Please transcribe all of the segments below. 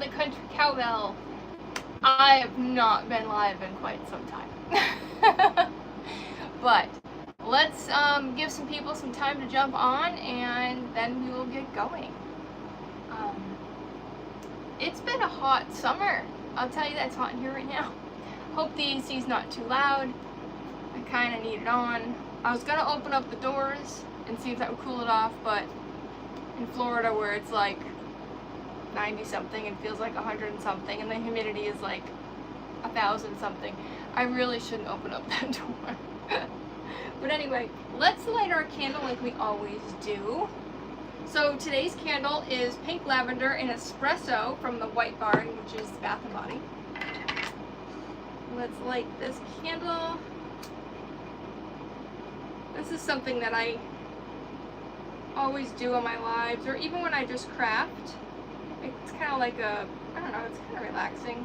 the country cowbell. I have not been live in quite some time. But let's give some people some time to jump on, and then we will get going. It's been a hot summer. I'll tell you that. It's hot in here right now. Hope the AC is not too loud. I kind of need it on. I was going to open up the doors and see if that would cool it off, but in Florida where it's like 90 something and feels like 100 and something, and the humidity is like 1,000 something, I really shouldn't open up that door. But anyway, let's light our candle like we always do. So today's candle is pink lavender and espresso from the White Barn, which is Bath & Body. Let's light this candle. This is something that I always do on my lives, or even when I just craft. It's kind of like a, I don't know, it's kind of relaxing.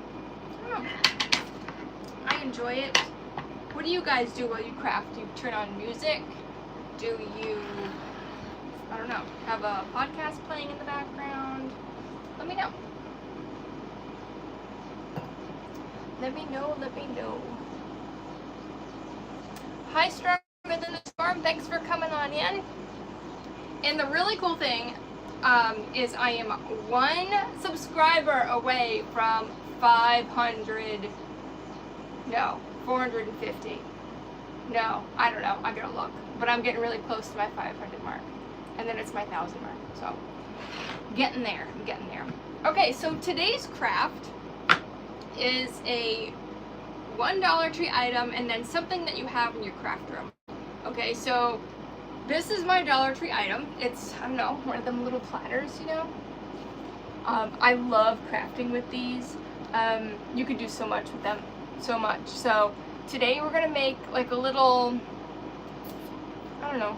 I don't know. I enjoy it. What do you guys do while you craft? Do you turn on music? Do you, I don't know, have a podcast playing in the background? Let me know. Let me know, let me know. Hi, Stronger Than the Storm. Thanks for coming on in. And the really cool thing is I am 1 subscriber away from 500, no, 450. No, I don't know, I gotta look. But I'm getting really close to my 500 mark. And then it's my 1,000 mark, so getting there, I'm getting there. Okay, so today's craft is a $1 Dollar Tree item and then something that you have in your craft room. Okay, so this is my Dollar Tree item. It's, I don't know, one of them little platters, you know. I love crafting with these. You could do so much with them, so much. So today we're gonna make like a little, I don't know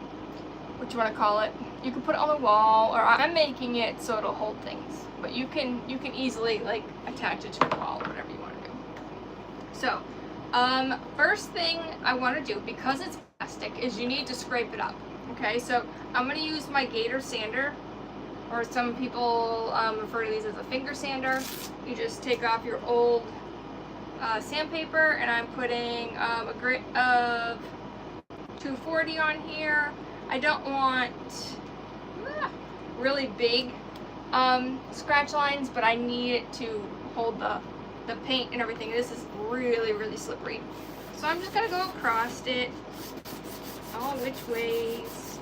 what you want to call it. You can put it on the wall, or I'm making it so it'll hold things. But you can easily like attach it to a wall or whatever you want to do. So, first thing I want to do, because it's plastic, is you need to scrape it up. Okay, so I'm going to use my Gator sander, or some people refer to these as a finger sander. You just take off your old sandpaper, and I'm putting a grit of 240 on here. I don't want really big scratch lines, but I need it to hold the paint and everything. This is really, really slippery. So I'm just going to go across it all which ways.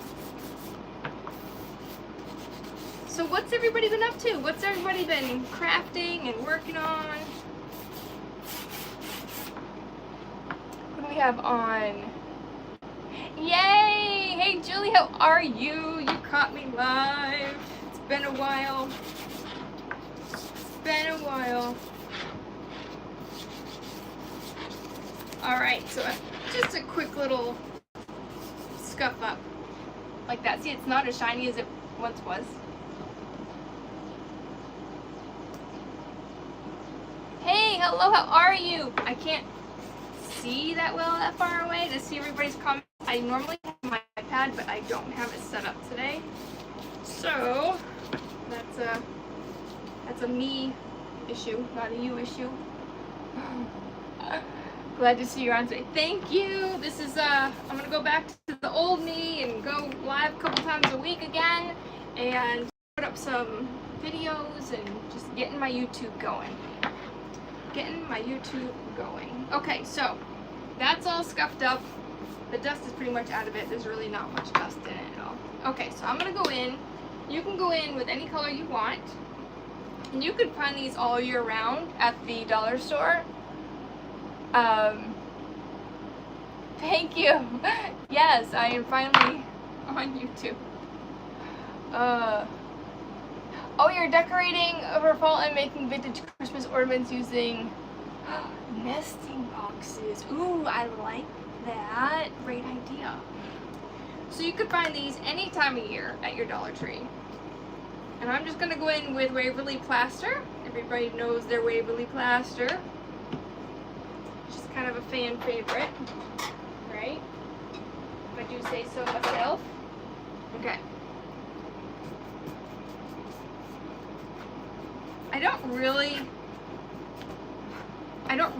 So what's everybody been up to? What's everybody been crafting and working on? What do we have on? Yay! Hey Julie, how are you? You caught me live. It's been a while. It's been a while. Alright, so just a quick little scuff up. Like that. See, it's not as shiny as it once was. Hey, hello, how are you? I can't see that well that far away to see everybody's comments. I normally have my iPad, but I don't have it set up today. So that's a me issue, not a you issue. Glad to see you on today. Thank you. This is I'm gonna go back to the old me and go live a couple times a week again and put up some videos and just getting my YouTube going. Okay, so that's all scuffed up. The dust is pretty much out of it. There's really not much dust in it at all. Okay, so I'm gonna go in. You can go in with any color you want. And you could find these all year round at the dollar store. Thank you. Yes, I am finally on YouTube. Oh, you're decorating over fall and making vintage Christmas ornaments using nesting boxes. Ooh, I like that. Great idea. So you could find these any time of year at your Dollar Tree. And I'm just going to go in with Waverly Plaster. Everybody knows their Waverly Plaster. Which is kind of a fan favorite, right? If I do say so myself. Okay. I don't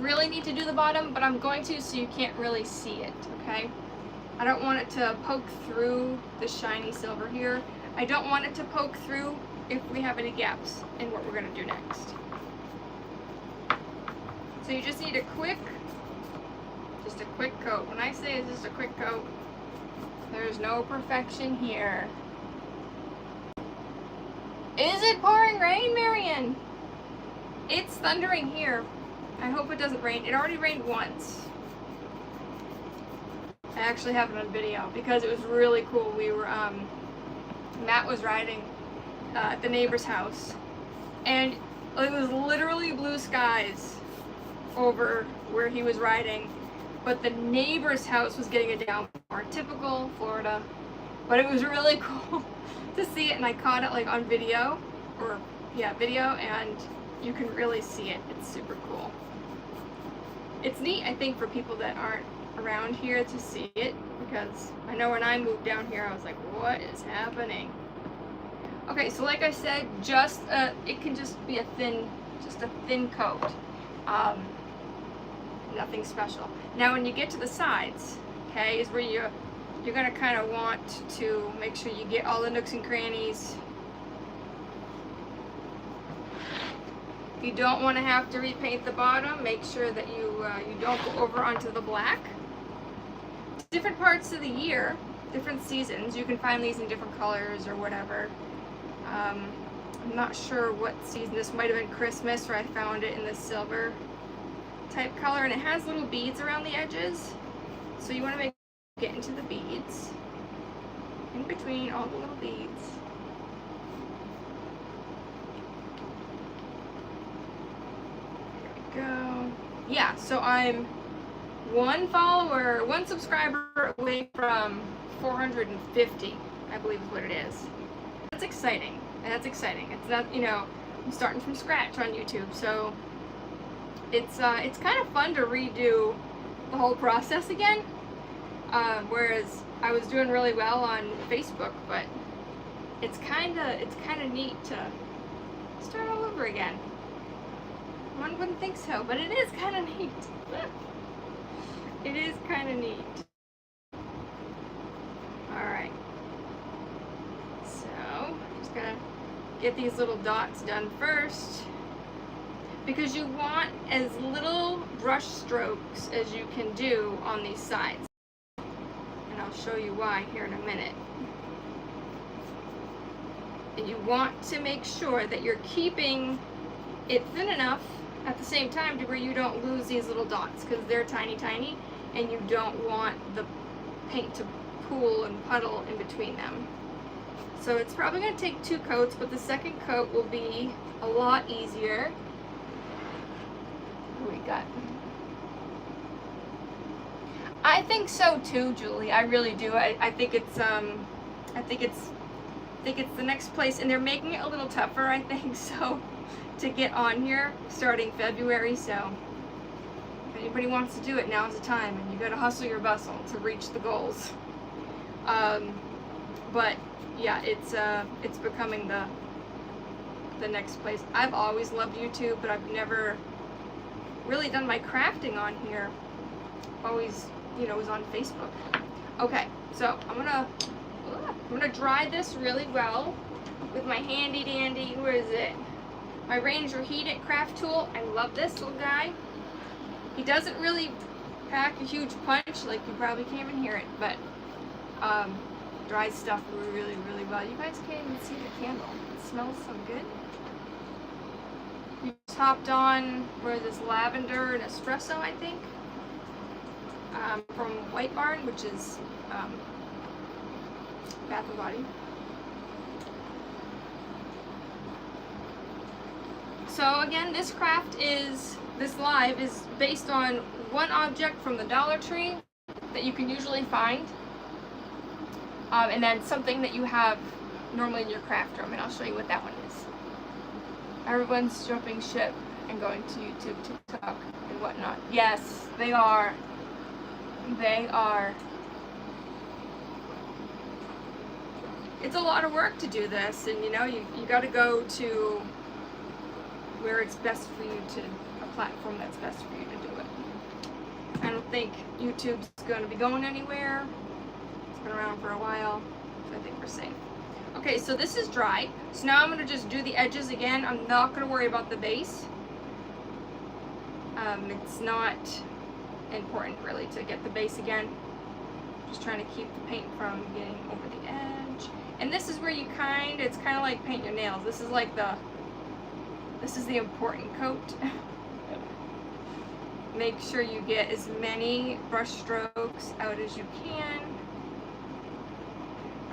really need to do the bottom, but I'm going to so you can't really see it, okay? I don't want it to poke through the shiny silver here. I don't want it to poke through if we have any gaps in what we're gonna do next. So you just need a quick coat. When I say it's just a quick coat, there's no perfection here. Is it pouring rain, Marion? It's thundering here. I hope it doesn't rain. It already rained once. I actually have it on video because it was really cool. We were, Matt was riding at the neighbor's house, and it was literally blue skies over where he was riding, but the neighbor's house was getting a downpour. Typical Florida, but it was really cool to see it, and I caught it like on video, and you can really see it. It's super cool. It's neat, I think, for people that aren't around here to see it, because I know when I moved down here, I was like, what is happening? Okay, so like I said, it can just be a thin coat. Nothing special. Now when you get to the sides, okay, is where you're gonna kind of want to make sure you get all the nooks and crannies. You don't want to have to repaint the bottom. Make sure that you don't go over onto the black. Different parts of the year, different seasons, you can find these in different colors or whatever. I'm not sure what season. This might have been Christmas where I found it in the silver type color, and it has little beads around the edges. So you want to get into the beads, in between all the little beads. Go. Yeah, so I'm one subscriber away from 450, I believe is what it is. That's exciting. That's exciting. It's not, I'm starting from scratch on YouTube, so it's kind of fun to redo the whole process again. Whereas I was doing really well on Facebook, but it's kind of neat to start all over again. One wouldn't think so, but it is kind of neat. It is kind of neat. Alright. So, just gonna get these little dots done first, because you want as little brush strokes as you can do on these sides. And I'll show you why here in a minute. And you want to make sure that you're keeping it thin enough at the same time to where you don't lose these little dots, because they're tiny, and you don't want the paint to pool and puddle in between them. So it's probably going to take 2 coats, but the second coat will be a lot easier. What do we got? I think so too, Julie. I really do. I think it's the next place, and they're making it a little tougher, I think, so, to get on here starting February. So if anybody wants to do it, now's the time, and you got to hustle your bustle to reach the goals. But yeah, it's becoming the next place. I've always loved YouTube, but I've never really done my crafting on here. Always, was on Facebook. Okay, so I'm gonna dry this really well with my handy dandy, where is it? My Ranger Heat It craft tool. I love this little guy. He doesn't really pack a huge punch, like you probably can't even hear it, but dries stuff really, really well. You guys can't even see the candle. It smells so good. You just hopped on, where is this, lavender and espresso, I think, from White Barn, which is Bath and Body. So again, this live is based on one object from the Dollar Tree that you can usually find, and then something that you have normally in your craft room, and I'll show you what that one is. Everyone's jumping ship and going to YouTube, TikTok, and whatnot. Yes, they are. They are. It's a lot of work to do this, and you got to go to where it's best for you to, a platform that's best for you to do it. I don't think YouTube's going to be going anywhere. It's been around for a while, so I think we're safe. Okay, so this is dry. So now I'm going to just do the edges again. I'm not going to worry about the base. It's not important really to get the base again. Just trying to keep the paint from getting over the edge. And this is where you it's kind of like paint your nails. This is like this is the important coat. Make sure you get as many brush strokes out as you can.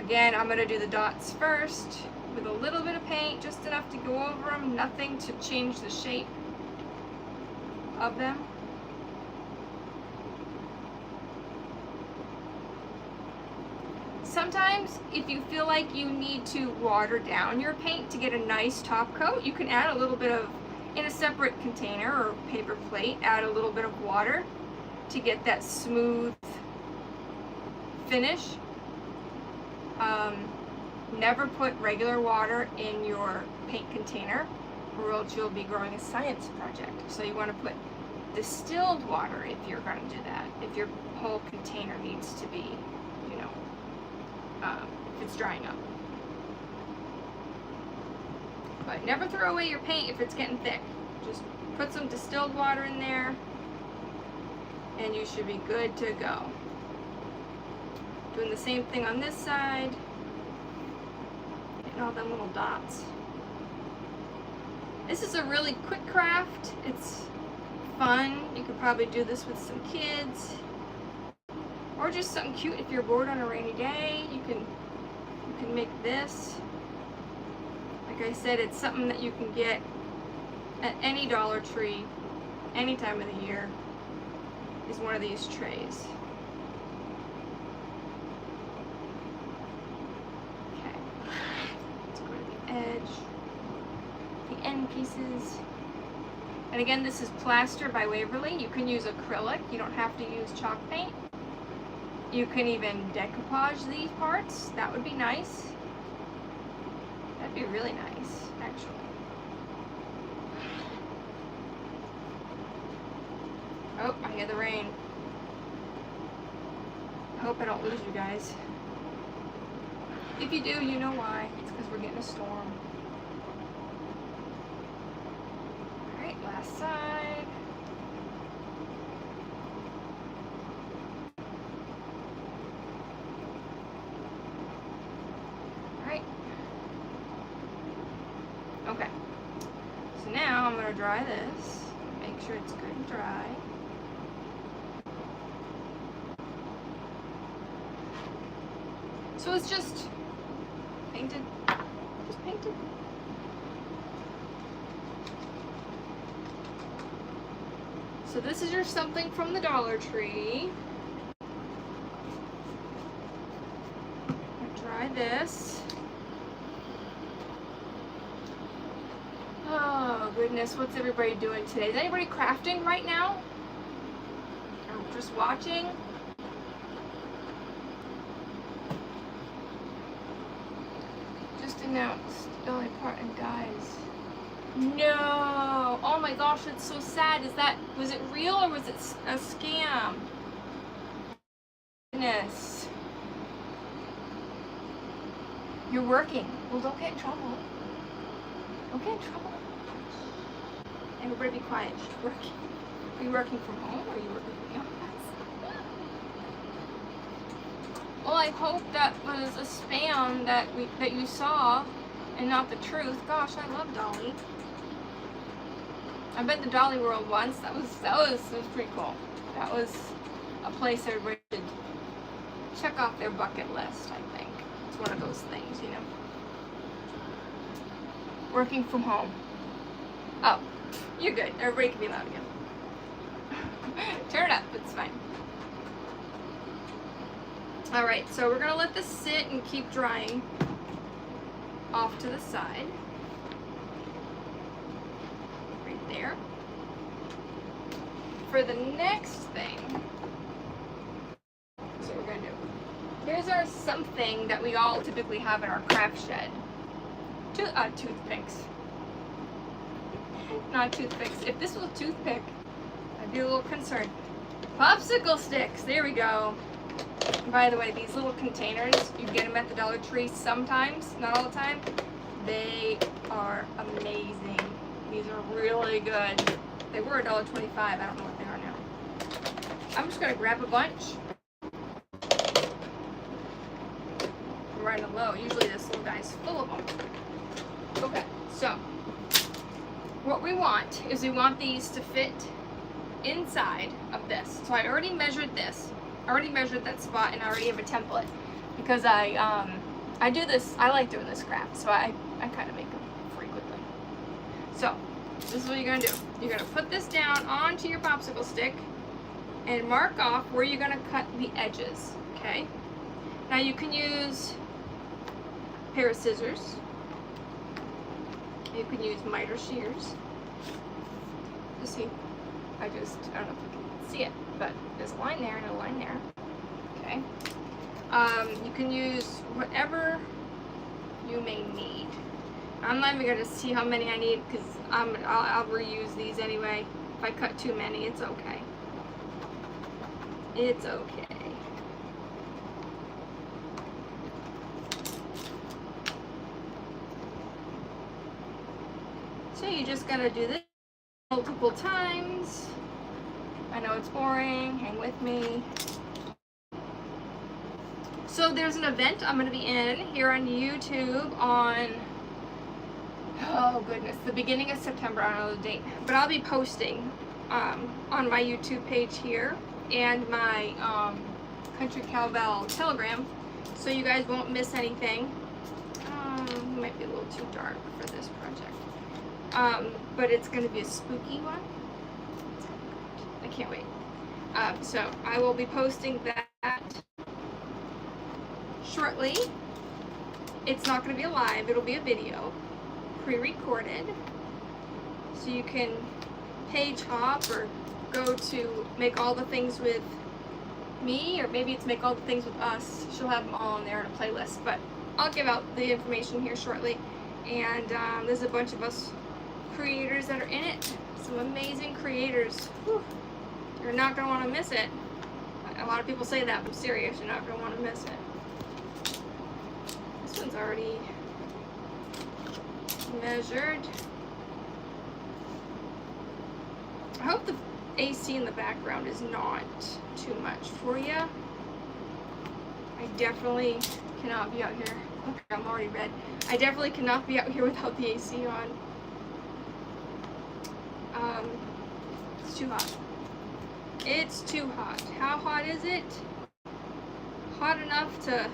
Again, I'm going to do the dots first with a little bit of paint, just enough to go over them, nothing to change the shape of them. Sometimes, if you feel like you need to water down your paint to get a nice top coat, you can add a little bit of, in a separate container or paper plate, add a little bit of water to get that smooth finish. Never put regular water in your paint container, or else you'll be growing a science project. So you want to put distilled water if you're going to do that, if your whole container needs to be, you know, if it's drying up. But never throw away your paint if it's getting thick. Just put some distilled water in there and you should be good to go. Doing the same thing on this side. Getting all them little dots. This is a really quick craft. It's fun. You could probably do this with some kids. Or just something cute if you're bored on a rainy day. You can make this. Like I said, it's something that you can get at any Dollar Tree, any time of the year, is one of these trays. Okay. Let's go to the edge. The end pieces. And again, this is plaster by Waverly. You can use acrylic. You don't have to use chalk paint. You can even decoupage these parts. That would be nice. That'd be really nice, actually. Oh, I hear the rain. I hope I don't lose you guys. If you do, you know why. It's because we're getting a storm. Alright, last side. Okay, so now I'm going to dry this, make sure it's good and dry. So it's just painted, just painted. So this is your something from the Dollar Tree. I'm going to dry this. Oh goodness, what's everybody doing today? Is anybody crafting right now? Or just watching? Just announced Dolly Parton dies. No! Oh my gosh, that's so sad. Was it real or was it a scam? Goodness. You're working. Well, don't get in trouble. Don't get in trouble. Everybody be quiet. She's working. Are you working from home or are you working from the office? Well, I hope that was a spam that you saw and not the truth. Gosh, I love Dolly. I've been to Dolly World once. That was pretty cool. That was a place everybody should check off their bucket list, I think. It's one of those things, you know. Working from home. Oh, you're good. Everybody can be loud again. Turn it up. It's fine. Alright, so we're going to let this sit and keep drying off to the side. Right there. For the next thing, so we're going to do. Here's our something that we all typically have in our craft shed. Toothpicks. Not toothpicks. If this was a toothpick, I'd be a little concerned. Popsicle sticks. There we go. By the way, these little containers, you get them at the Dollar Tree sometimes, not all the time. They are amazing. These are really good. They were $1.25. I don't know what they are now. I'm just going to grab a bunch. I'm running low. Usually this little guy's full of them. Okay, so what we want is we want these to fit inside of this. So I already measured this. I already measured that spot, and I already have a template because I do this. I like doing this craft, so I kind of make them frequently. So this is what you're gonna do. You're gonna put this down onto your popsicle stick and mark off where you're gonna cut the edges. Okay. Now you can use a pair of scissors. You can use miter shears. You see, I don't know if you can see it, but there's a line there and a line there. Okay. You can use whatever you may need. I'm not even going to see how many I need because I'll reuse these anyway. If I cut too many, it's okay. It's okay. So you're just going to do this multiple times. I know it's boring. Hang with me. So there's an event I'm going to be in here on YouTube on, oh goodness, the beginning of September. I don't know the date, but I'll be posting on my YouTube page here and my Country Cowbell Telegram, so you guys won't miss anything. It might be a little too dark for this project, but it's going to be a spooky one. I can't wait. So I will be posting that shortly. It's not going to be a live, it'll be a video, pre-recorded, so you can page hop or go to Make All the Things with me, or maybe it's Make All the Things with Us. She'll have them all in there in a playlist, but I'll give out the information here shortly. And there's a bunch of us creators that are in it, some amazing creators. Whew. You're not going to want to miss it. A lot of people say that, but I'm serious, you're not going to want to miss it. This one's already measured. I hope the AC in the background is not too much for you. I definitely cannot be out here. Okay, I'm already red. I definitely cannot be out here without the AC on. It's too hot. It's too hot. How hot is it? Hot enough to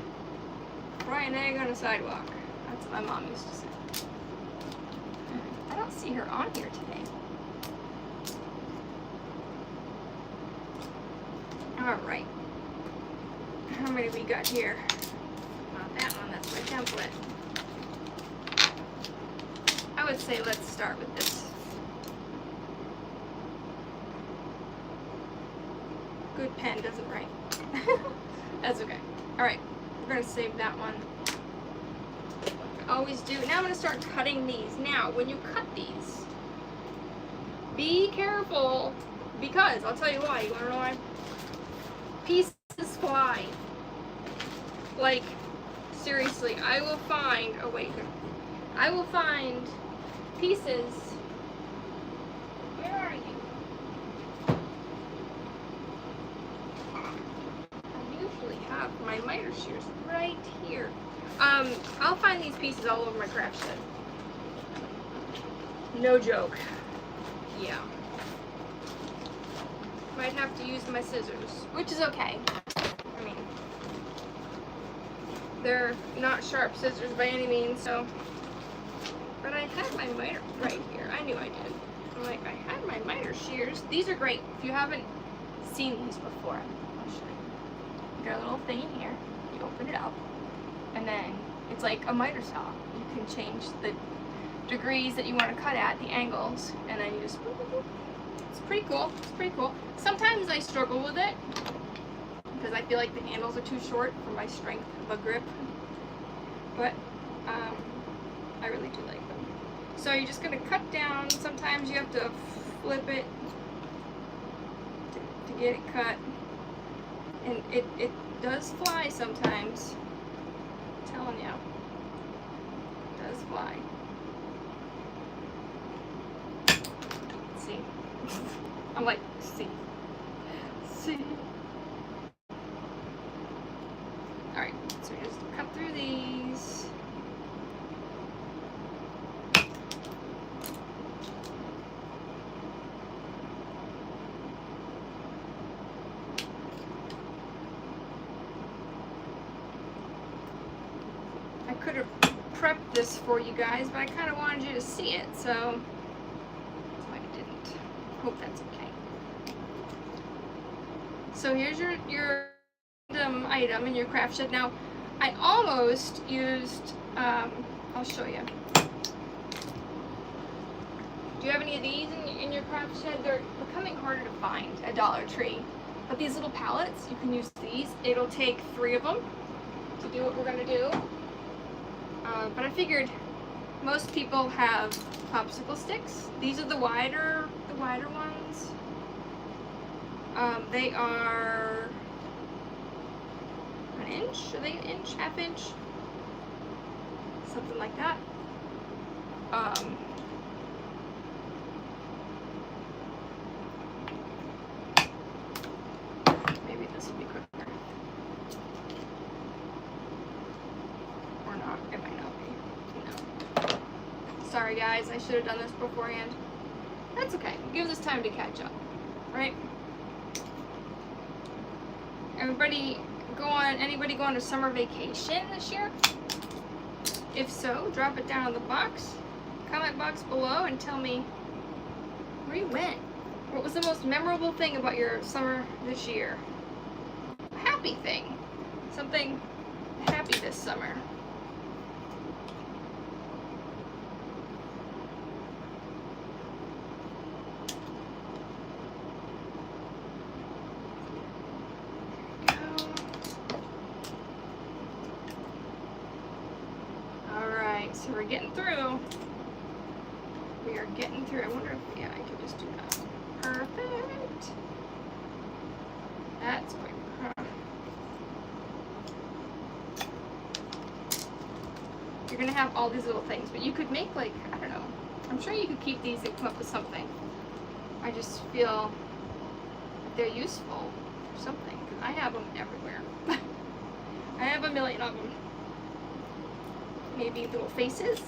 fry an egg on a sidewalk. That's what my mom used to say. I don't see her on here today. Alright. How many we got here? Not that one, that's my template. I would say let's start with this. Good pen does it right. That's okay. Alright, we're going to save that one. Always do. Now I'm going to start cutting these. Now, when you cut these, be careful, because I'll tell you why. You want to know why? Pieces fly. Like, seriously, I will find, oh wait, I will find pieces. Where are you? I usually have my miter shears right here. I'll find these pieces all over my craft shed. No joke. Yeah. Might have to use my scissors, which is okay. I mean, they're not sharp scissors by any means, so. But I had my miter right here. I knew I did. I'm like, I had my miter shears. These are great. If you haven't seen these before, I'll show you. You got a little thing in here. You open it up, and then it's like a miter saw. You can change the degrees that you want to cut at, the angles, and then you just. It's pretty cool. It's pretty cool. Sometimes I struggle with it because I feel like the handles are too short for my strength of a grip. But I really do like them. So you're just gonna cut down. Sometimes you have to flip it to get it cut. And it does fly sometimes. I'm telling you. It does fly. See. I'm like, see. See. Alright, so just cut through these. I could have prepped this for you guys, but I kind of wanted you to see it, so I didn't. Hope that's okay. So here's your item in your craft shed. Now, I almost used, I'll show you. Do you have any of these in your craft shed? They're becoming harder to find at Dollar Tree. But these little pallets, you can use these. It'll take 3 of them to do what we're gonna do. But I figured most people have popsicle sticks. These are the wider ones. They are an inch. Are they an inch? Half inch? Something like that. Maybe this will be quicker. Or not. It might not be. No. Sorry guys, I should have done this beforehand. That's okay. It gives us time to catch up. Right? Anybody go on a summer vacation this year? If so, drop it down in the comment box below, and tell me where you went. What was the most memorable thing about your summer this year? A happy thing. Something happy this summer. So we're getting through. We are getting through. I wonder if, yeah, I can just do that. Perfect. That's quick. Huh. You're going to have all these little things, but you could make, like, I don't know. I'm sure you could keep these and come up with something. I just feel that they're useful for something. I have them everywhere. I have a million of them. Maybe little faces.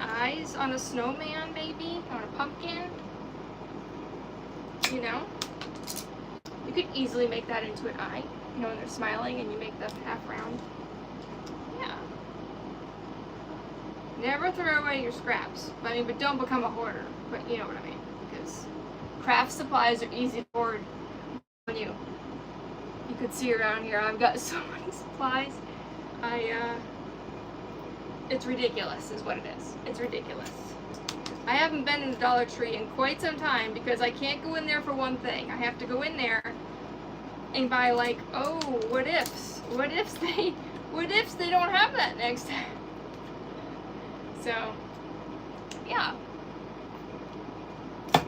Eyes on a snowman, maybe. On a pumpkin. You know? You could easily make that into an eye. You know, when they're smiling and you make the half round. Yeah. Never throw away your scraps. I mean, but don't become a hoarder. But you know what I mean. Because craft supplies are easy to hoard. When you could see around here, I've got so many supplies. It's ridiculous is what it is. It's ridiculous. I haven't been in the Dollar Tree in quite some time because I can't go in there for one thing. I have to go in there and buy, like, oh, what ifs? What if they don't have that next time? So, yeah. So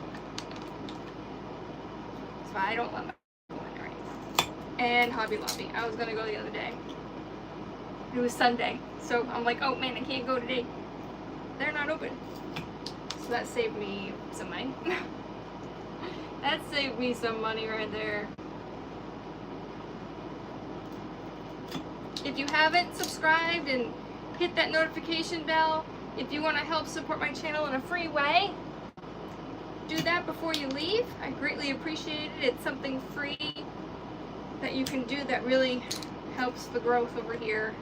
I don't let my go in there anymore. And Hobby Lobby. I was gonna go the other day. It was Sunday, so I'm like, oh man, I can't go today. They're not open. So that saved me some money. That saved me some money right there. If you haven't subscribed and hit that notification bell, if you want to help support my channel in a free way, do that before you leave. I greatly appreciate it. It's something free that you can do that really helps the growth over here.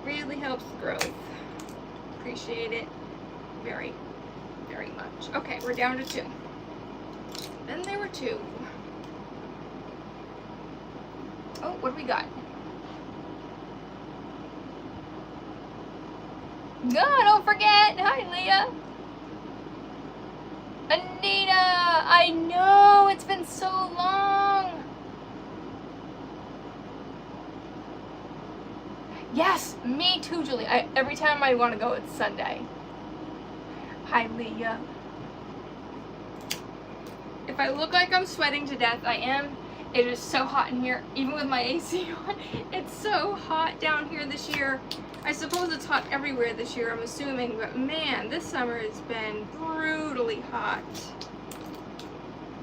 Really helps the growth. Appreciate it very, very much. Okay, we're down to 2. Then there were 2. Oh, what do we got? No, don't forget. Hi, Leah. Anita, I know, it's been so long. Yes, me too, Julie. Every time I want to go, it's Sunday. Hi, Leah. If I look like I'm sweating to death, I am. It is so hot in here, even with my AC on. It's so hot down here this year. I suppose it's hot everywhere this year, I'm assuming, but man, this summer has been brutally hot.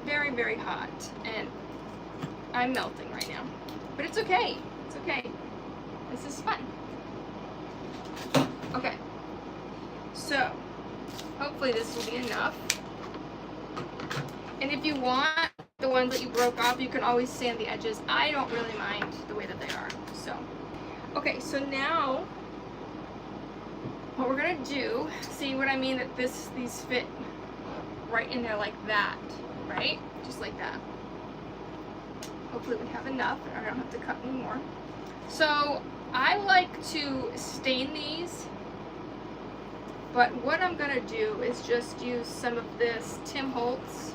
Very, very hot, and I'm melting right now. But it's okay. It's okay. This is fun. Okay. So, hopefully this will be enough. And if you want the ones that you broke off, you can always sand the edges. I don't really mind the way that they are. So, okay, so now what we're gonna do, see what I mean, that these fit right in there like that, right? Just like that. Hopefully we have enough. I don't have to cut anymore. So I like to stain these, but what I'm gonna do is just use some of this Tim Holtz.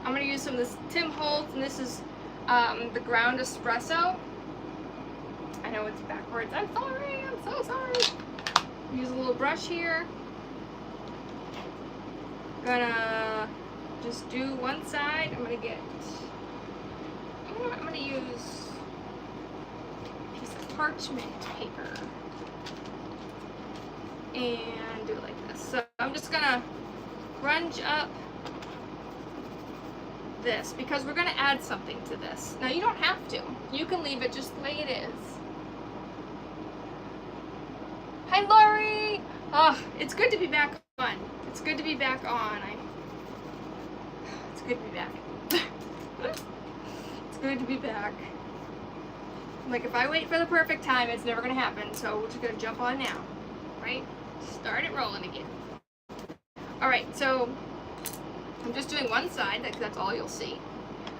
I'm gonna use some of this Tim Holtz, and this is the ground espresso. I know it's backwards. I'm sorry. I'm so sorry. Use a little brush here. Gonna just do one side. I'm gonna use a piece of parchment paper and do it like this. So I'm just gonna grunge up this because we're gonna add something to this. Now you don't have to. You can leave it just the way it is. Hi, Lori! Oh, it's good to be back on. It's good to be back on. It's good to be back. It's good to be back. Like, if I wait for the perfect time, it's never gonna happen. So we're just gonna jump on now, right? Start it rolling again. All right, so I'm just doing one side. That's all you'll see.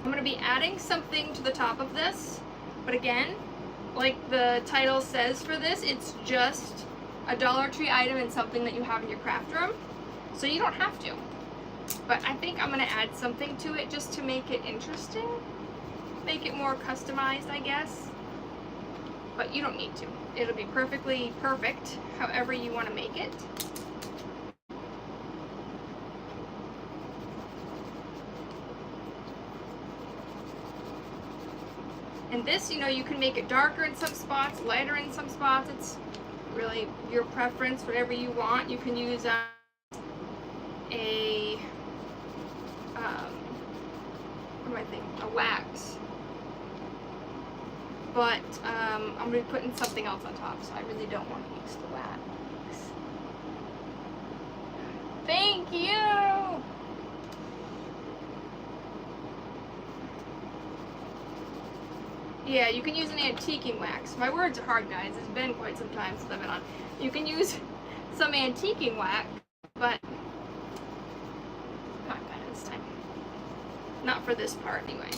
I'm gonna be adding something to the top of this, but again, like the title says for this, it's just a Dollar Tree item and something that you have in your craft room. So you don't have to. But I think I'm going to add something to it just to make it interesting. Make it more customized, I guess. But you don't need to. It'll be perfectly perfect however you want to make it. And this, you know, you can make it darker in some spots, lighter in some spots. It's really your preference, whatever you want. You can use a wax, but I'm going to be putting something else on top, so I really don't want to use the wax. Thank you! Yeah, you can use an antiquing wax. My words are hard, guys. It's been quite some time since I've been on. You can use some antiquing wax, but not gonna this time. Not for this part, anyway.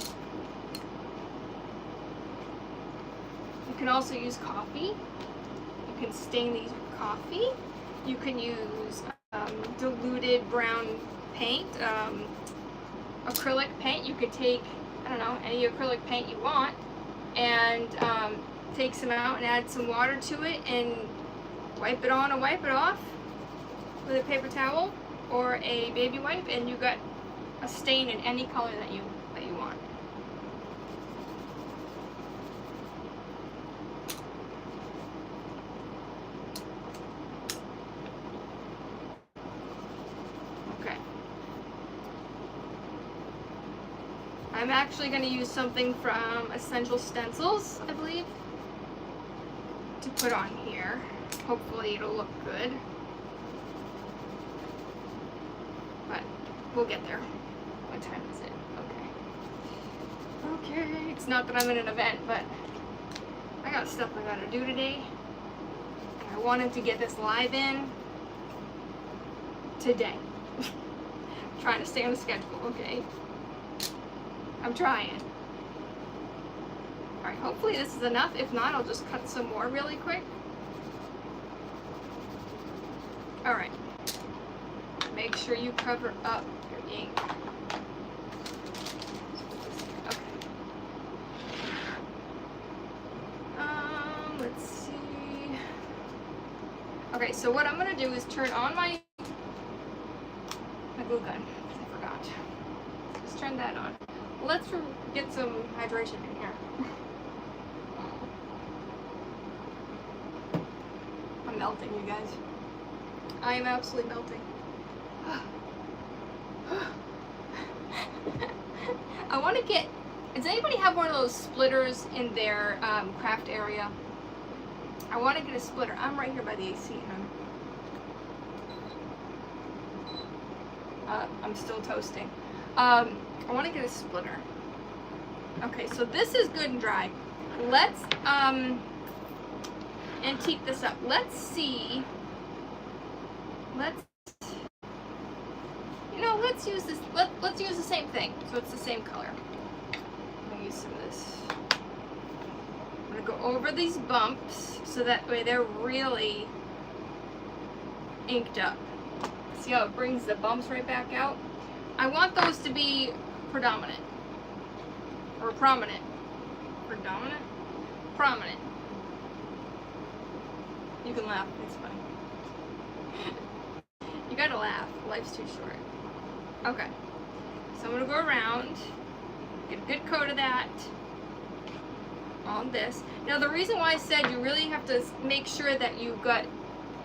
You can also use coffee. You can stain these with coffee. You can use diluted brown paint, acrylic paint. You could take, I don't know, any acrylic paint you want, and take some out and add some water to it and wipe it on or wipe it off with a paper towel or a baby wipe, and you got a stain in any color that you want. Okay. I'm actually going to use something from Essential Stencils, I believe, to put on here. Hopefully it'll look good. But we'll get there. What time is it? Okay. Okay. It's not that I'm in an event, but I got stuff I gotta do today. And I wanted to get this live in today. I'm trying to stay on the schedule, okay? I'm trying. Alright, hopefully this is enough. If not, I'll just cut some more really quick. Alright. Make sure you cover up your ink. Okay. Okay, so what I'm gonna do is turn on my glue gun. I forgot. Let's turn that on. Let's get some hydration in here. I'm melting, you guys. I am absolutely melting. I want to get. Does anybody have one of those splitters in their craft area? I want to get a splitter. I'm right here by the AC, I'm still toasting. I want to get a splitter. Okay, so this is good and dry. Let's antique this up. Let's see. Let's use this. Let's use the same thing. So it's the same color. I'm gonna use some of this. I'm gonna go over these bumps so that way they're really inked up. See how it brings the bumps right back out? I want those to be predominant. Or prominent. Predominant? Prominent. You can laugh, it's funny. You gotta laugh, life's too short. Okay, so I'm gonna go around, get a good coat of that on this. Now the reason why I said you really have to make sure that you got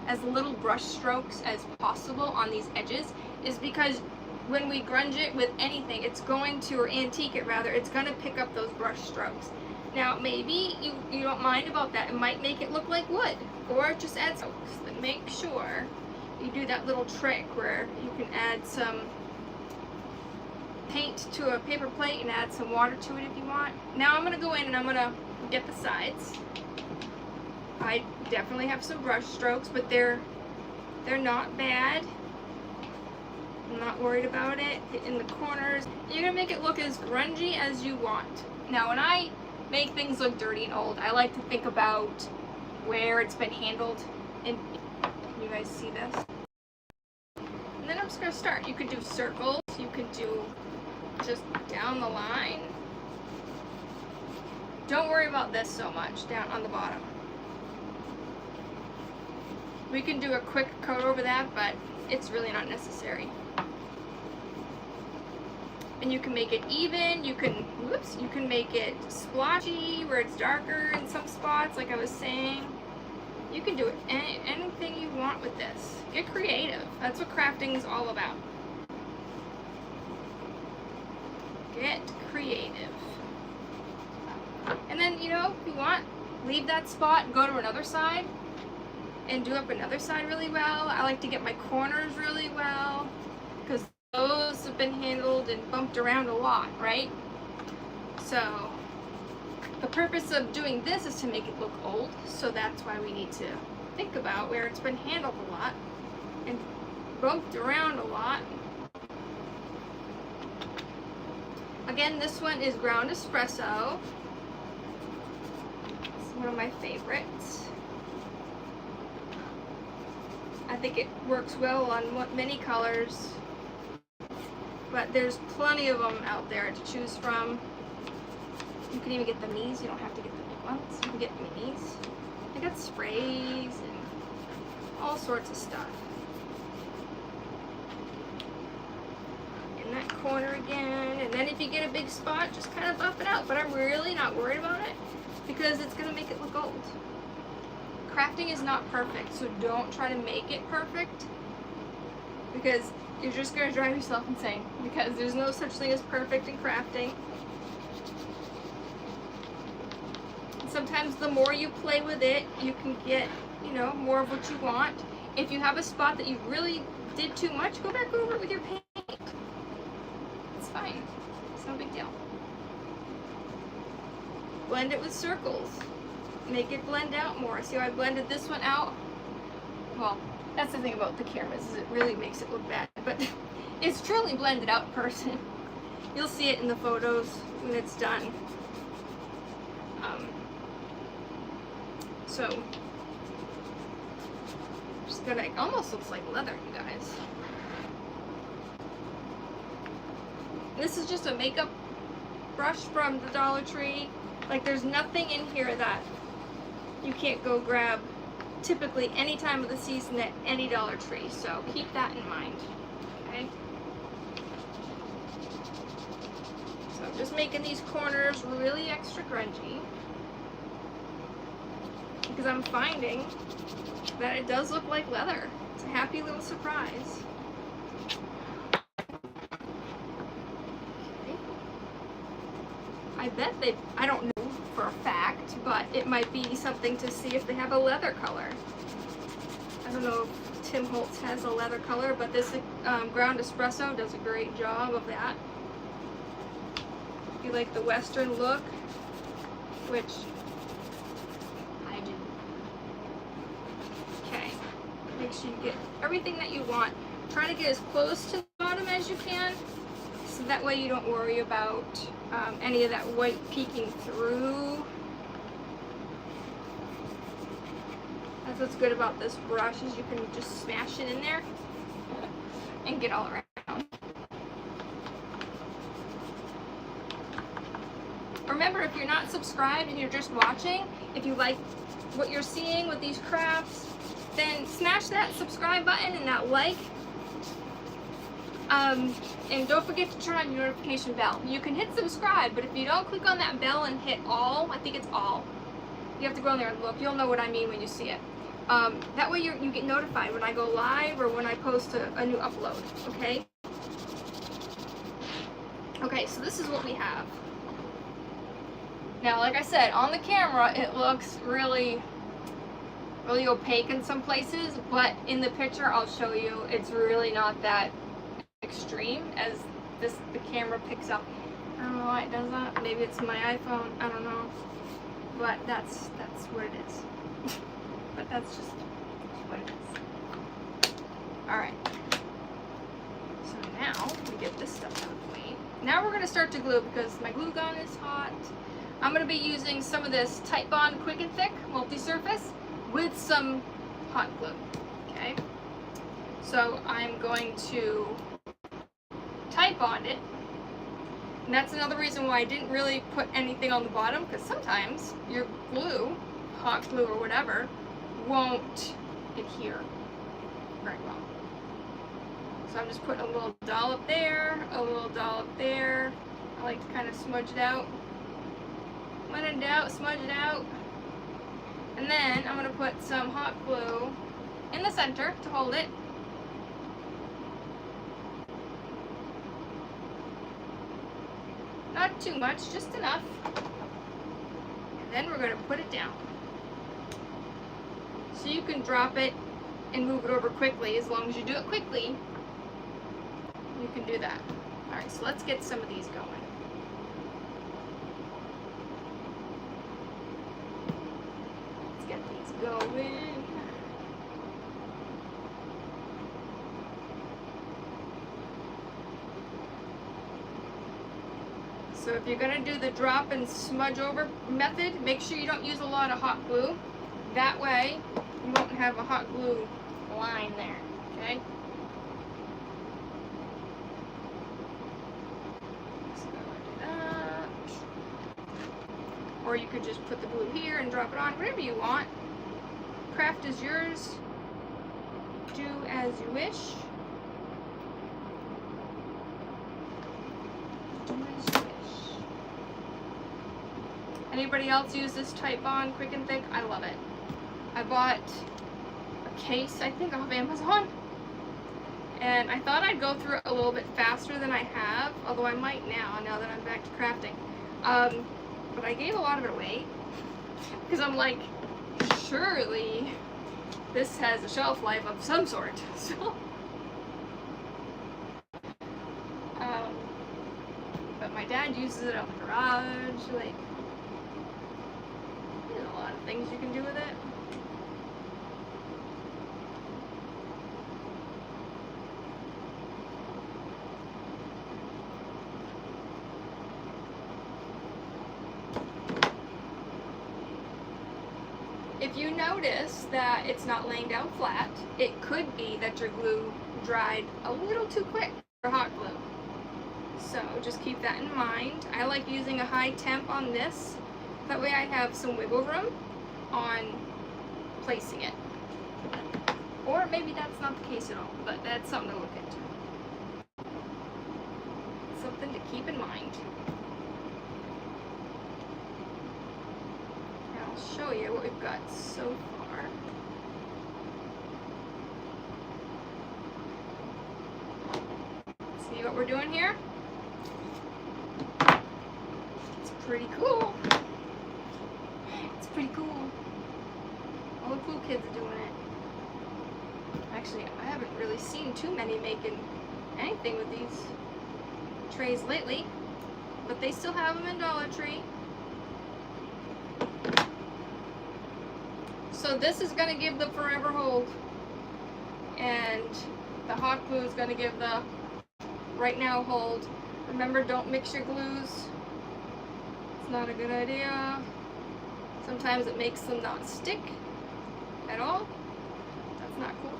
as little brush strokes as possible on these edges is because when we grunge it with anything, it's going to, or antique it rather, it's going to pick up those brush strokes. Now maybe you don't mind about that. It might make it look like wood, or just add strokes. But make sure you do that little trick where you can add some paint to a paper plate and add some water to it if you want. Now I'm going to go in and I'm going to get the sides. I definitely have some brush strokes, but they're not bad. I'm not worried about it. In the corners, you're gonna make it look as grungy as you want. Now, when I make things look dirty and old, I like to think about where it's been handled. And you guys see this? And then I'm just gonna start. You could do circles. You could do just down the line. Don't worry about this so much down on the bottom. We can do a quick coat over that, but it's really not necessary. And you can make it even, you can make it splotchy where it's darker in some spots, like I was saying. You can do it anything you want with this. Get creative. That's what crafting is all about. Get creative. And then, if you want, leave that spot and go to another side and do up another side really well. I like to get my corners really well because those have been handled and bumped around a lot, right? So the purpose of doing this is to make it look old, so that's why we need to think about where it's been handled a lot and bumped around a lot. Again, this one is ground espresso. It's one of my favorites. I think it works well on many colors, but there's plenty of them out there to choose from. You can even get the minis. You don't have to get the big ones. You can get minis. They got sprays and all sorts of stuff. In that corner again, and then if you get a big spot, just kind of buff it out. But I'm really not worried about it because it's going to make it look old. Crafting is not perfect, so don't try to make it perfect because you're just going to drive yourself insane because there's no such thing as perfect in crafting. And sometimes the more you play with it, you can get, more of what you want. If you have a spot that you really did too much, go back over it with your paint. It's fine. It's no big deal. Blend it with circles. Make it blend out more. See how I blended this one out? Well, that's the thing about the cameras, is it really makes it look bad, but it's truly blended out in person. You'll see it in the photos when it's done. So, just gonna, it almost looks like leather, you guys. This is just a makeup brush from the Dollar Tree. Like, there's nothing in here that you can't go grab typically any time of the season at any Dollar Tree, so keep that in mind, okay? So I'm just making these corners really extra grungy because I'm finding that it does look like leather. It's a happy little surprise. Okay. I bet I don't know for a fact, but it might be something to see if they have a leather color. I don't know if Tim Holtz has a leather color, but this ground espresso does a great job of that. If you like the Western look, which I do. Okay, make sure you get everything that you want. Try to get as close to the bottom as you can, so that way you don't worry about any of that white peeking through. That's what's good about this brush, is you can just smash it in there and get all around. Remember, if you're not subscribed and you're just watching, if you like what you're seeing with these crafts, then smash that subscribe button and that like. And don't forget to turn on your notification bell. You can hit subscribe, but if you don't click on that bell and hit all, I think it's all, you have to go in there and look. You'll know what I mean when you see it. That way you get notified when I go live or when I post a new upload, okay? Okay, so this is what we have. Now, like I said, on the camera, it looks really opaque in some places, but in the picture, I'll show you, it's really not that extreme as the camera picks up. I don't know why it does that. Maybe it's my iPhone. I don't know. But that's what it is. But that's just what it is. Alright. So now we get this stuff out of the way. Now we're going to start to glue because my glue gun is hot. I'm going to be using some of this Titebond Quick and Thick multi-surface with some hot glue. Okay? So I'm going to Titebond it. And that's another reason why I didn't really put anything on the bottom, because sometimes your glue, hot glue or whatever, won't adhere very well. So I'm just putting a little dollop there, a little dollop there. I like to kind of smudge it out. Blend it out, smudge it out. And then I'm going to put some hot glue in the center to hold it. Not too much, just enough. And then we're going to put it down. So you can drop it and move it over quickly. As long as you do it quickly, you can do that. Alright, so let's get some of these going. Let's get these going. So if you're going to do the drop and smudge over method, make sure you don't use a lot of hot glue. That way, you won't have a hot glue line there, okay? So do that. Or you could just put the glue here and drop it on, whatever you want. Craft is yours. Do as you wish. Anybody else use this Titebond Quick and Thick? I love it. I bought a case, I think, off Amazon. And I thought I'd go through it a little bit faster than I have, although I might now that I'm back to crafting. But I gave a lot of it away. Because I'm like, surely this has a shelf life of some sort. So, but my dad uses it out in the garage, like, things you can do with it. If you notice that it's not laying down flat, it could be that your glue dried a little too quick for hot glue. So just keep that in mind. I like using a high temp on this. That way I have some wiggle room on placing it. Or maybe that's not the case at all, but that's something to look into. Something to keep in mind. And I'll show you what we've got so far. See what we're doing here? It's pretty cool. It's pretty cool. All the cool kids are doing it. Actually, I haven't really seen too many making anything with these trays lately, but they still have them in Dollar Tree. So this is going to give the forever hold, and the hot glue is going to give the right now hold. Remember, don't mix your glues. It's not a good idea. Sometimes it makes them not stick at all. That's not cool.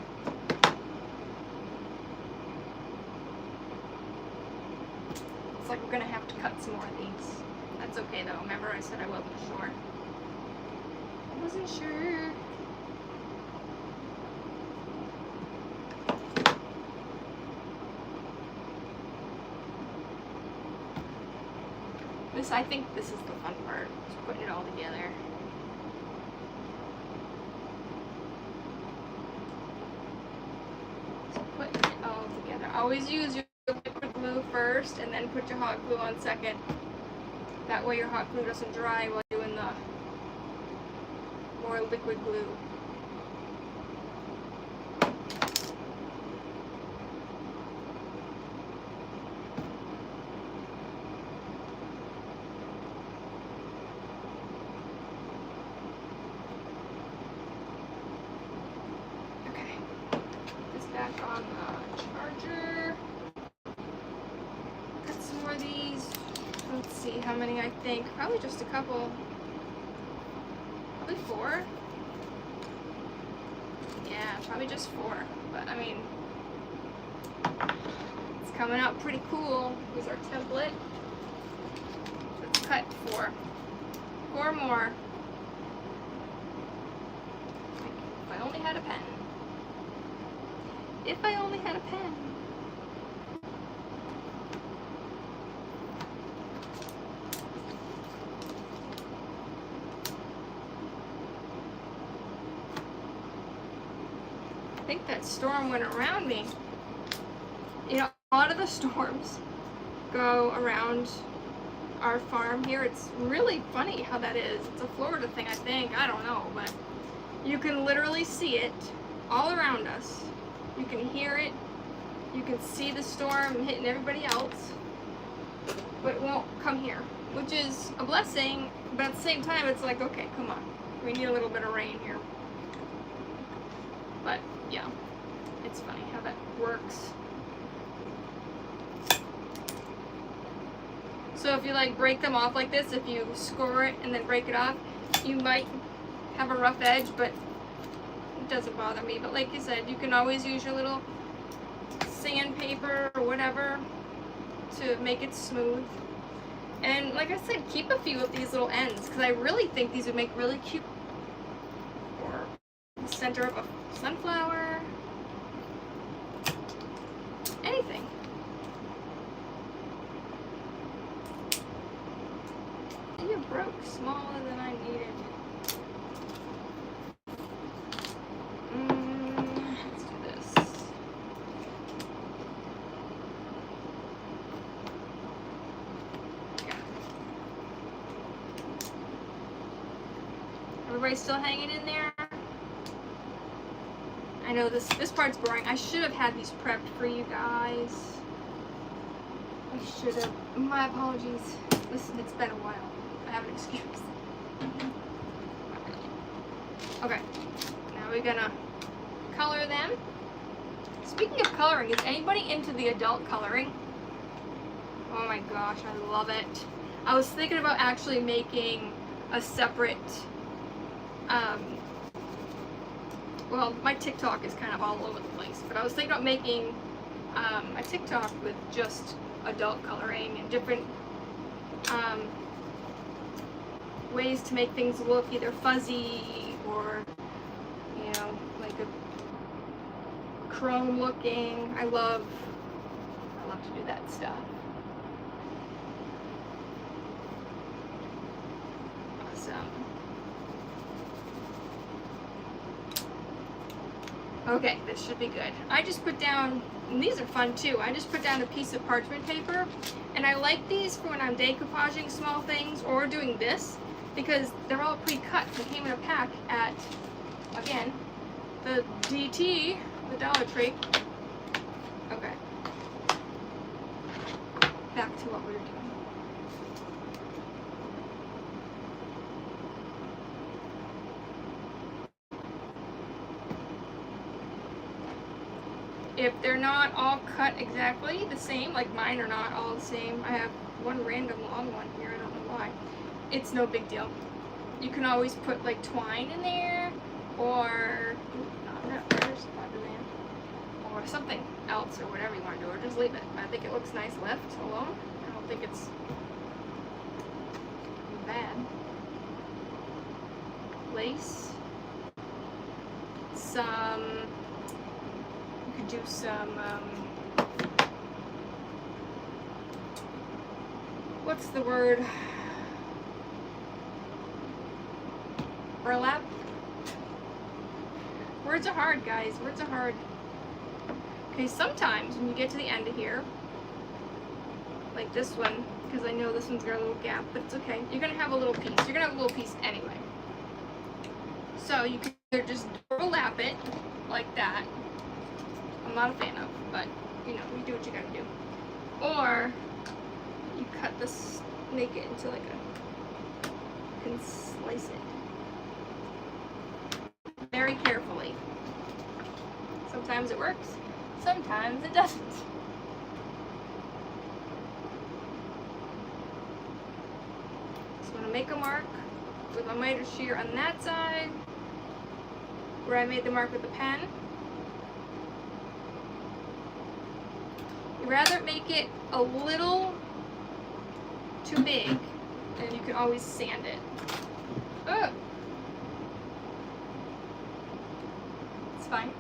Looks like we're gonna have to cut some more of these. That's okay though. Remember I said I wasn't sure. I wasn't sure. I think this is the fun part, just putting it all together. Just putting it all together. Always use your liquid glue first and then put your hot glue on second. That way your hot glue doesn't dry while you're doing the more liquid glue. Back on the charger. Cut some more of these. Let's see how many I think. Probably just a couple. Probably 4. Yeah, probably just 4. But I mean, it's coming out pretty cool. Here's our template. Let's cut 4. 4 more. If I only had a pen. If I only had a pen. I think that storm went around me. You know, a lot of the storms go around our farm here. It's really funny how that is. It's a Florida thing, I think. I don't know, but you can literally see it all around us. You can hear it, you can see the storm hitting everybody else, but it won't come here, which is a blessing, but at the same time it's like, okay, come on, we need a little bit of rain here. But yeah, it's funny how that works. So if you like break them off like this, if you score it and then break it off, you might have a rough edge, but it doesn't bother me. But like you said, you can always use your little sandpaper or whatever to make it smooth. And like I said, keep a few of these little ends, because I really think these would make really cute, or the center of a sunflower, anything. You broke smaller than I needed. Let's do this. Yeah. Everybody still hanging in there? I know this part's boring. I should have had these prepped for you guys. I should have. My apologies. Listen, it's been a while. I have an excuse. Okay, now we're gonna color them. Speaking of coloring, is anybody into the adult coloring? Oh my gosh, I love it. I was thinking about actually making a separate, well, my TikTok is kind of all over the place, but I was thinking about making a TikTok with just adult coloring and different ways to make things look either fuzzy or, you know, like a chrome looking. I love to do that stuff. Awesome. Okay, this should be good. I just put down, and these are fun too, I just put down a piece of parchment paper, and I like these for when I'm decoupaging small things or doing this, because they're all pre-cut. They came in a pack at, again, the DT, the Dollar Tree. Okay. Back to what we were doing. If they're not all cut exactly the same, like mine are not all the same, I have one random long one here, I don't know why. It's no big deal. You can always put like twine in there, or there's Bobbielynn, or something else, or whatever you want to do, or just leave it. I think it looks nice left alone. I don't think it's bad. Lace, some. You could do some. What's the word? Burlap. Words are hard, guys. Words are hard. Okay, sometimes when you get to the end of here, like this one, because I know this one's got a little gap, but it's okay. You're gonna have a little piece. You're gonna have a little piece anyway. So you can either just overlap it like that. I'm not a fan of, but you know, you do what you gotta do. Or you cut this, make it into like a, you can slice it very carefully. Sometimes it works, sometimes it doesn't. So I'm gonna make a mark with my miter shear on that side, where I made the mark with the pen. You'd rather make it a little too big, and you can always sand it. Oh. It's fine.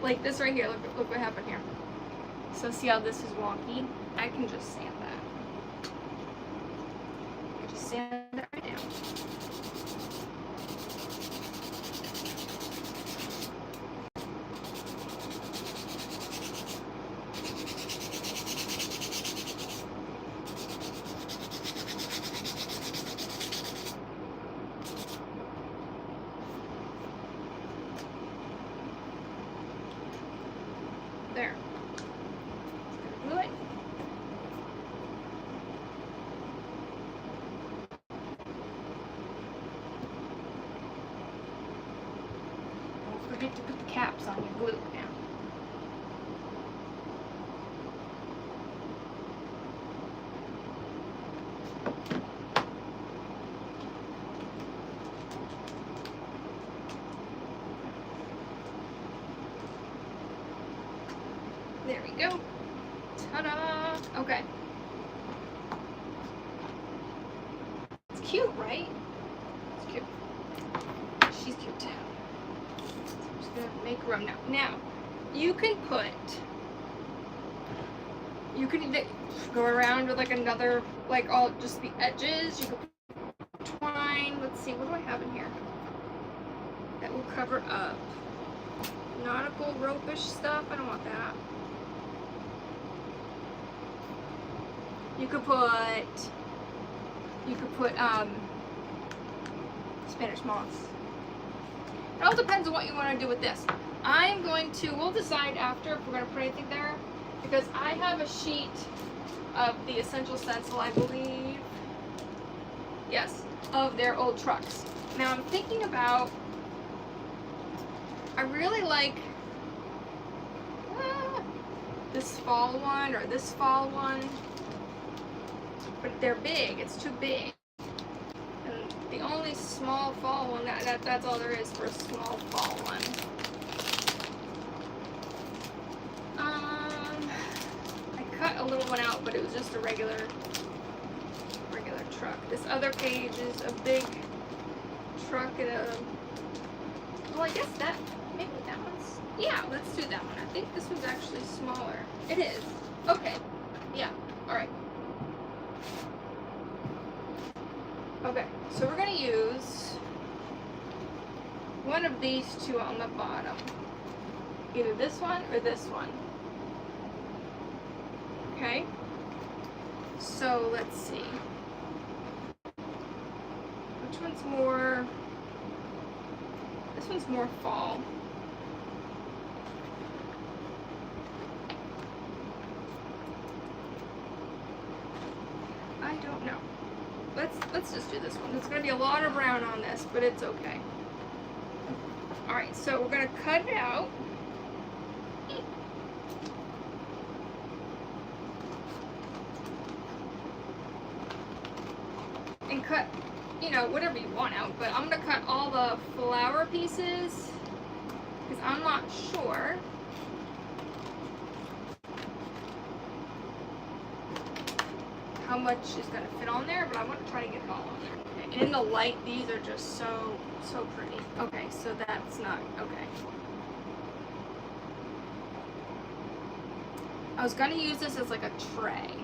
Like this right here, look what happened here. So see how this is wonky? I can just sand that. I just sand that right down. There. Glue it. Don't forget to put the caps on your glue now. There we go. Ta-da! Okay. It's cute, right? It's cute. She's cute too. So I'm just gonna make room now. Now, you can either go around with like another, like all just the edges. You could put twine. Let's see, what do I have in here that will cover up nautical rope-ish stuff? I don't want that. You could put Spanish moss. It all depends on what you want to do with this. We'll decide after if we're going to put anything there, because I have a sheet of the Essential Stencil, I believe, yes, of their old trucks. Now I'm thinking about, I really like this fall one or this fall one. But they're big, it's too big. And the only small fall one, that's all there is for a small fall one. I cut a little one out, but it was just a regular truck. This other page is a big truck and a... Well, I guess that... Maybe that one's... Yeah, let's do that one. I think this one's actually smaller. It is. Okay. Yeah. Alright. Okay, so we're going to use one of these two on the bottom. Either this one or this one. Okay? So let's see. Which one's more... This one's more fall. I don't know. Let's just do this one. There's going to be a lot of brown on this, but it's okay. Alright, so we're going to cut it out. And cut, you know, whatever you want out, but I'm going to cut all the flower pieces because I'm not sure how much is going to fit on there, but I want to try to get it all on there. Okay. And in the light, these are just so pretty. Okay, so that's not, okay. I was going to use this as like a tray.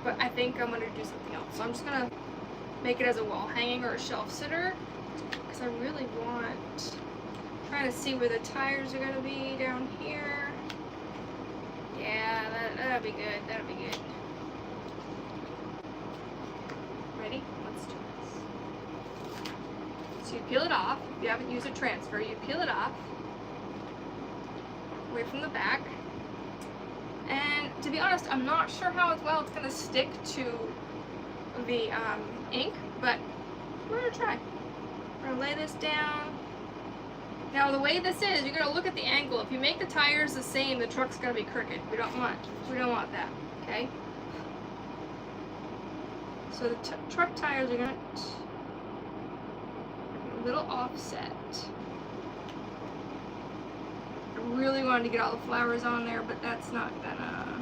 But I think I'm going to do something else. So I'm just going to make it as a wall hanging or a shelf sitter. Because I really want, trying to see where the tires are going to be down here. Yeah, that'll be good. That'll be good. Ready? Let's do this. So you peel it off. If you haven't used a transfer, you peel it off away from the back. And to be honest, I'm not sure how well it's going to stick to the ink, but we're going to try. We're going to lay this down. Now the way this is, you're going to look at the angle. If you make the tires the same, the truck's going to be crooked. We don't want that, okay? So the truck tires are going to a little offset. I really wanted to get all the flowers on there, but that's not gonna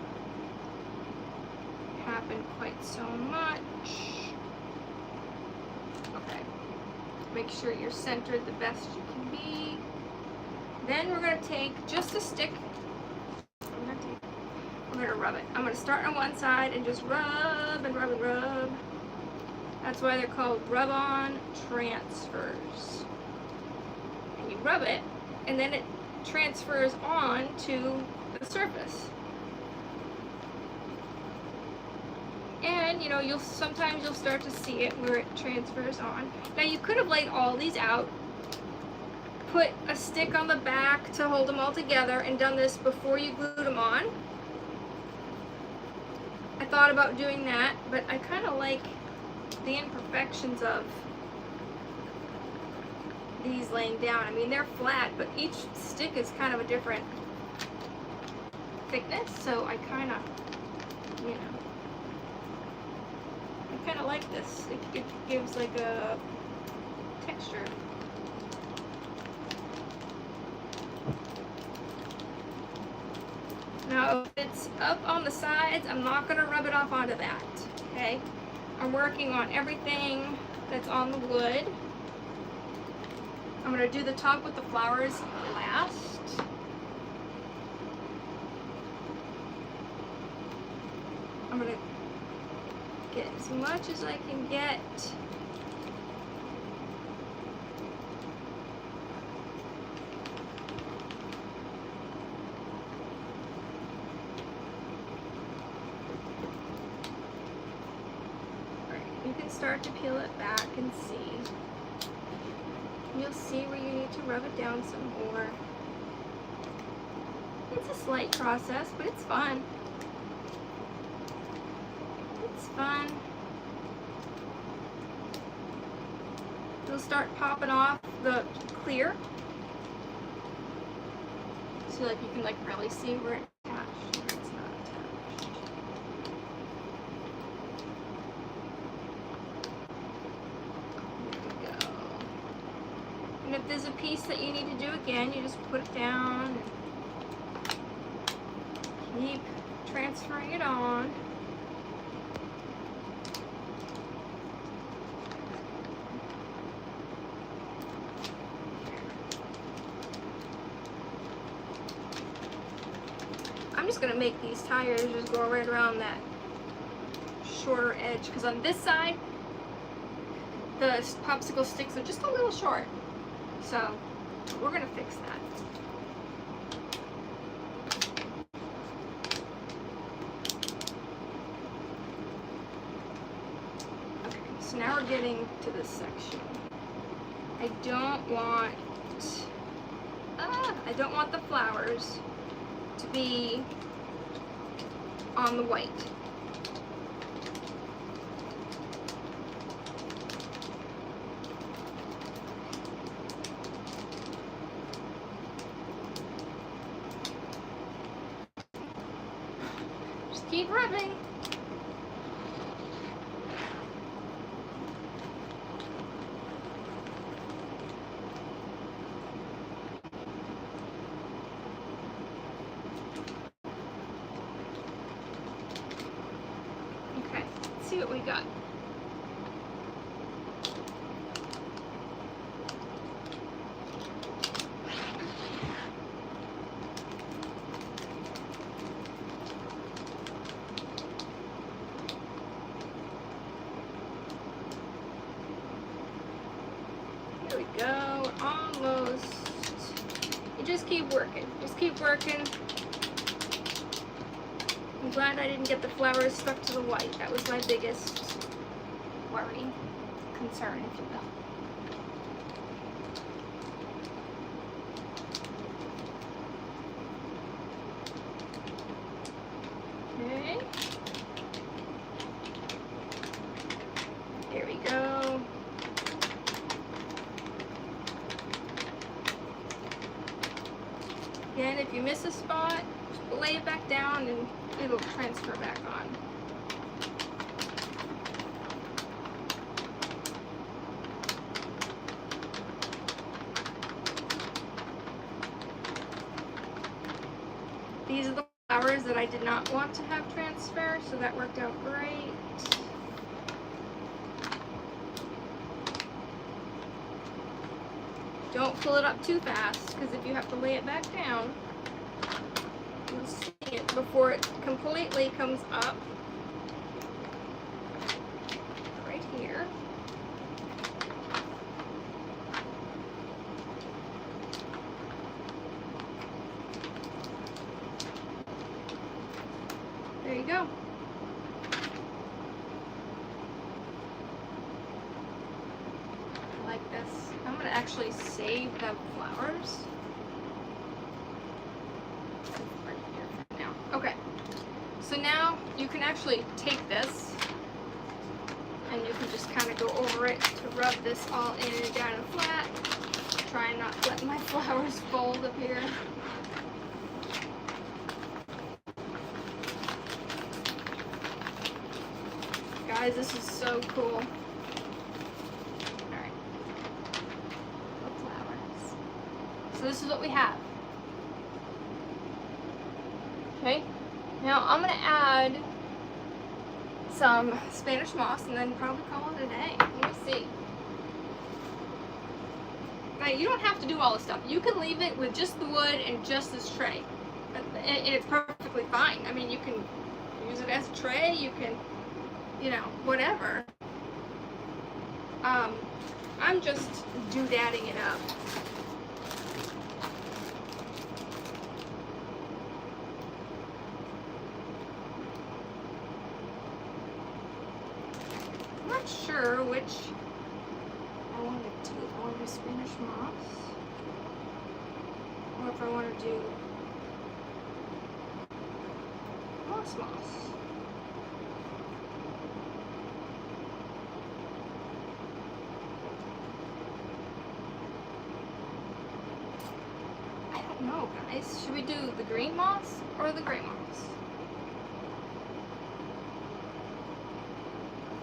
happen quite so much. Okay. Make sure you're centered the best you can be. Then we're gonna take just a stick. We're gonna rub it. I'm gonna start on one side and just rub and rub and rub. That's why they're called rub-on transfers. And you rub it, and then it transfers on to the surface. And you know, sometimes you'll start to see it where it transfers on. Now you could have laid all these out, put a stick on the back to hold them all together, and done this before you glued them on. I thought about doing that, but I kind of like the imperfections of these laying down. I mean, they're flat, but each stick is kind of a different thickness, so I kind of, you know, I kind of like this. It gives like a texture. Now, if it's up on the sides, I'm not going to rub it off onto that, okay? I'm working on everything that's on the wood. I'm going to do the top with the flowers last. I'm going to get as much as I can get. Alright, you can start to peel it back and see. You'll see where you need to rub it down some more. It's a slight process, but it's fun. It's fun. It'll start popping off the clear. So like you can like really see where it's attached, where it's not attached. There we go. And if there's a piece that you need to do again, you just put it down and keep transferring it on. just gonna make these tires just go right around that shorter edge, because on this side the popsicle sticks are just a little short, so we're gonna fix that. Okay, so now we're getting to this section. I don't want the flowers to be on the white. Just keep rubbing. See what we got. Here we go, almost. You just keep working, just keep working. I'm glad I didn't get the flowers stuck to the white. That was my biggest worry, concern, if you will. Okay. There we go. Again, if you miss a spot, just lay it back down and it'll transfer back on. These are the flowers that I did not want to have transfer, so that worked out great. Don't fill it up too fast, because if you have to lay it back down, you'll see it before it completely comes up. Right here. There you go. I like this. I'm going to actually save the flowers. Right here for now. Okay. So now you can actually take this and you can just kind of go over it to rub this all in and down and flat. Try and not let my flowers fold up here. Guys, this is so cool. Alright. The flowers. So this is what we have. Okay. Now I'm going to add some Spanish moss and then probably call it a day. Let me see. Now you don't have to do all this stuff. You can leave it with just the wood and just this tray. And it's perfectly fine. I mean, you can use it as a tray. You can, you know, whatever. I'm just doodadding it up. I'm not sure which I want to do. If I want to do Spanish moss, or if I want to do moss. I don't know, guys. Should we do the green moss or the gray moss?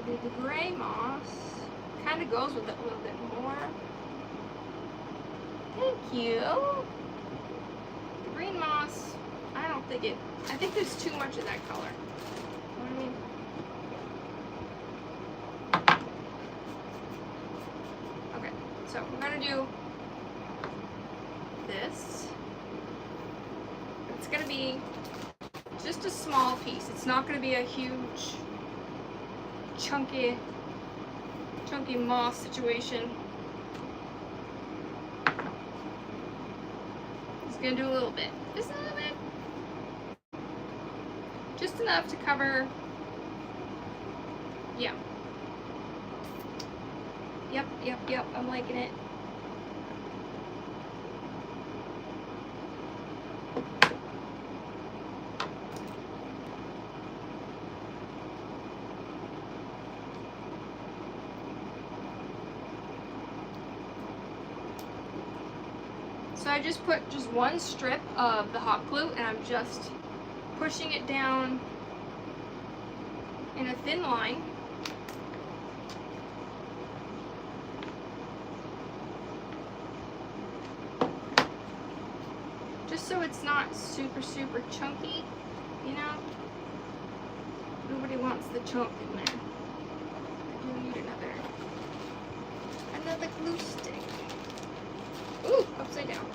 The gray moss kind of goes with it a little bit more. Thank you. The green moss, I don't think it, I think there's too much of that color. You know what I mean? Okay, so we're gonna do this. It's gonna be just a small piece. It's not going to be a huge, chunky moss situation. Just going to do a little bit. Just a little bit. Just enough to cover. Yeah. Yep. I'm liking it. So I just put just one strip of the hot glue, and I'm just pushing it down in a thin line. Just so it's not super chunky, you know? Nobody wants the chunk in there. I do need another glue stick. Ooh, upside down.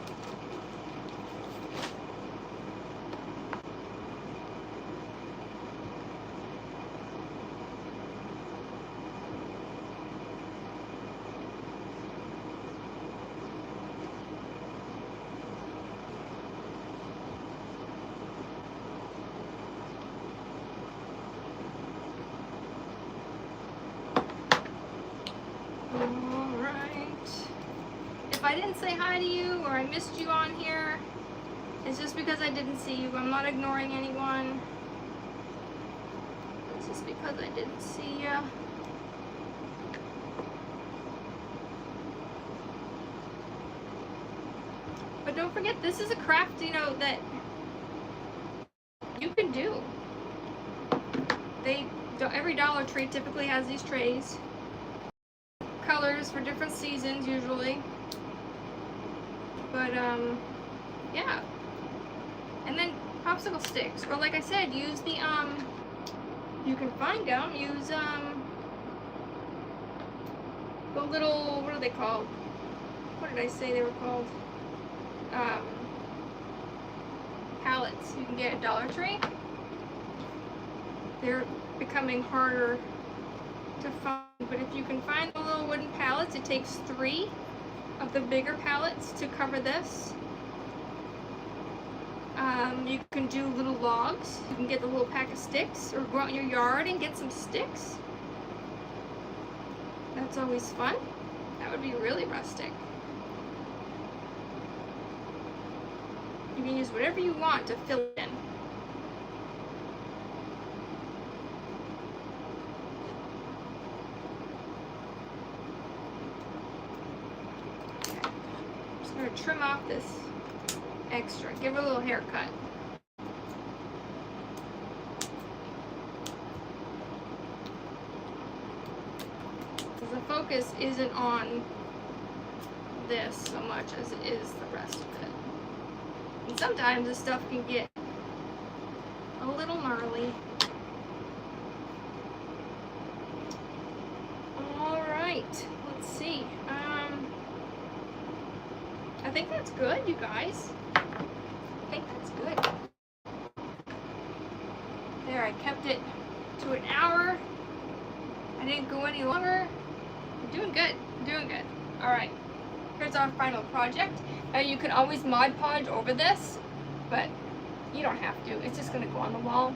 If I didn't say hi to you or I missed you on here, it's just because I didn't see you. I'm not ignoring anyone. It's just because I didn't see you. But don't forget, this is a craft, you know, that you can do. Every Dollar Tree typically has these trays. Colors for different seasons usually. But yeah. And then popsicle sticks, or like I said, use the you can find them, use the little, what are they called? What did I say they were called? Pallets you can get at Dollar Tree. They're becoming harder to find, but if you can find the little wooden pallets, it takes 3 of the bigger pallets to cover this. You can do little logs. You can get the little pack of sticks, or go out in your yard and get some sticks. That's always fun. That would be really rustic. You can use whatever you want to fill it in. I'm going to trim off this extra, give it a little haircut. Because the focus isn't on this so much as it is the rest of it. And sometimes this stuff can get a little gnarly. Alright, let's see. I think that's good, you guys. I think that's good. There, I kept it to an hour. I didn't go any longer. I'm doing good. Alright, here's our final project. You can always Mod Podge over this, but you don't have to. It's just going to go on the wall.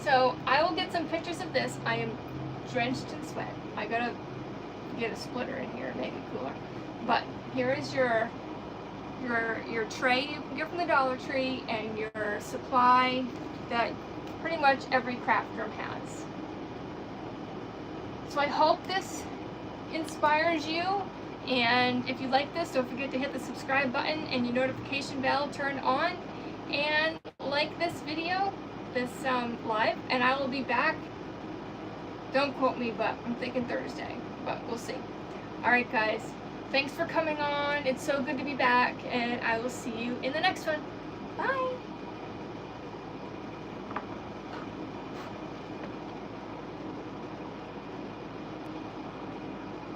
So I will get some pictures of this. I am drenched in sweat. I gotta get a splitter in here to make it cooler. But here is your tray you can get from the Dollar Tree, and your supply that pretty much every craft room has. So I hope this inspires you, and if you like this, don't forget to hit the subscribe button and your notification bell turned on, and like this video, this live, and I will be back. Don't quote me, but I'm thinking Thursday, but we'll see. Alright guys, thanks for coming on. It's so good to be back, and I will see you in the next one. Bye!